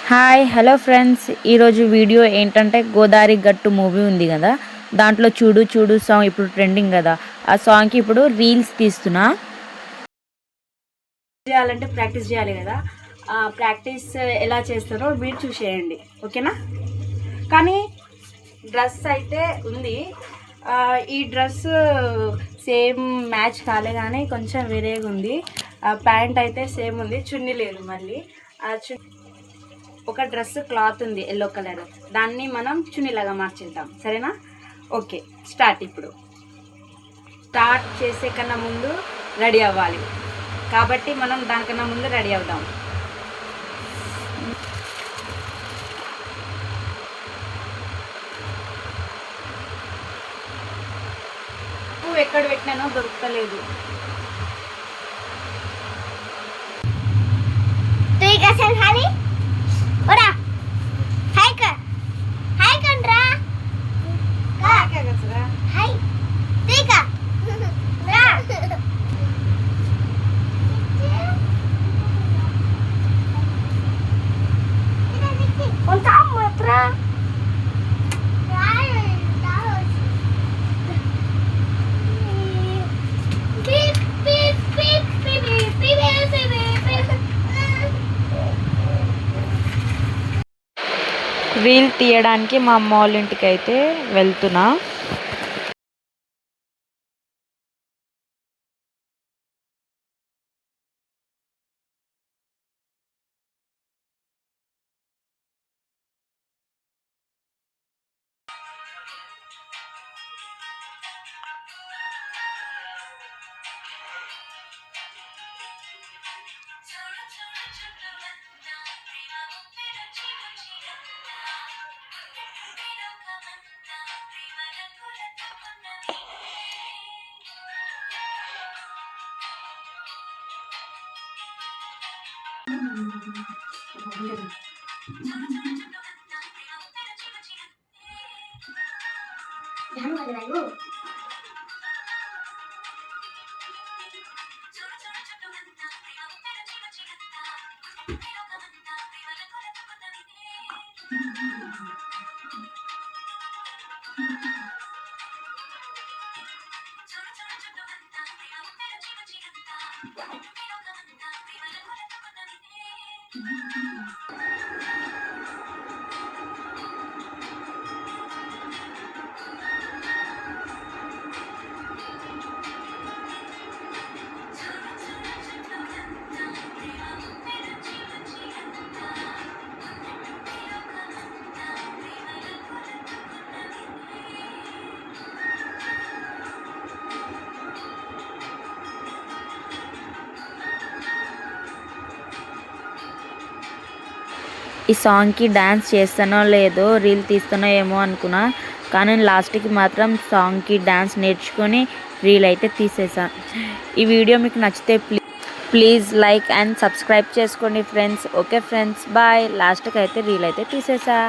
Hi hello friends, ఈరోజు video ఏంటంటే గోదావరి గట్టు మూవీ ఉంది కదా, దాంట్లో చూడు చూడు సాంగ్ ఇప్పుడు ట్రెండింగ్ కదా. ఆ సాంగ్కి ఇప్పుడు రీల్స్ తీస్తున్నా. చేయాలంటే ప్రాక్టీస్ చేయాలి కదా. ప్రాక్టీస్ ఎలా చేస్తారో మీరు చూసేయండి, ఓకేనా. కానీ డ్రెస్ అయితే ఉంది, ఈ డ్రెస్ సేమ్ మ్యాచ్ కాలే కానీ కొంచెం వేరేగా ఉంది. ప్యాంట్ అయితే సేమ్ ఉంది, చున్నీ లేదు. మళ్ళీ ఒక డ్రెస్ క్లాత్ ఉంది ఎల్లో కలర్, దాన్ని మనం చున్నీలాగా మార్చేద్దాం, సరేనా. Okay, start. ఇప్పుడు స్టార్ట్ చేసే కన్నా ముందు రెడీ అవ్వాలి కాబట్టి మనం దానికన్నా ముందు రెడీ అవుదాం. పువ్వు ఎక్కడ పెట్టినానో దొరకలేదు. Ora. Hai kak. Hai Kandra. Kak. Hai. Tika. Ra. Kontak kamu, Tra. Beep beep beep beep beep beep beep beep. Reel తీయడానికి మా అమ్మ వాళ్ళ ఇంటికి అయితే వెళ్తున్నా. ఈ సాంగ్కి డ్యాన్స్ చేస్తానో లేదో రీల్ తీస్తానో ఏమో అనుకున్నా, కానీ లాస్ట్కి మాత్రం సాంగ్కి డ్యాన్స్ నేర్చుకొని రీల్ అయితే తీసేసాను. ఈ వీడియో మీకు నచ్చితే ప్లీజ్ లైక్ అండ్ సబ్స్క్రైబ్ చేసుకోండి ఫ్రెండ్స్. Okay friends, bye. లాస్ట్కి అయితే రీల్ అయితే తీసేసా.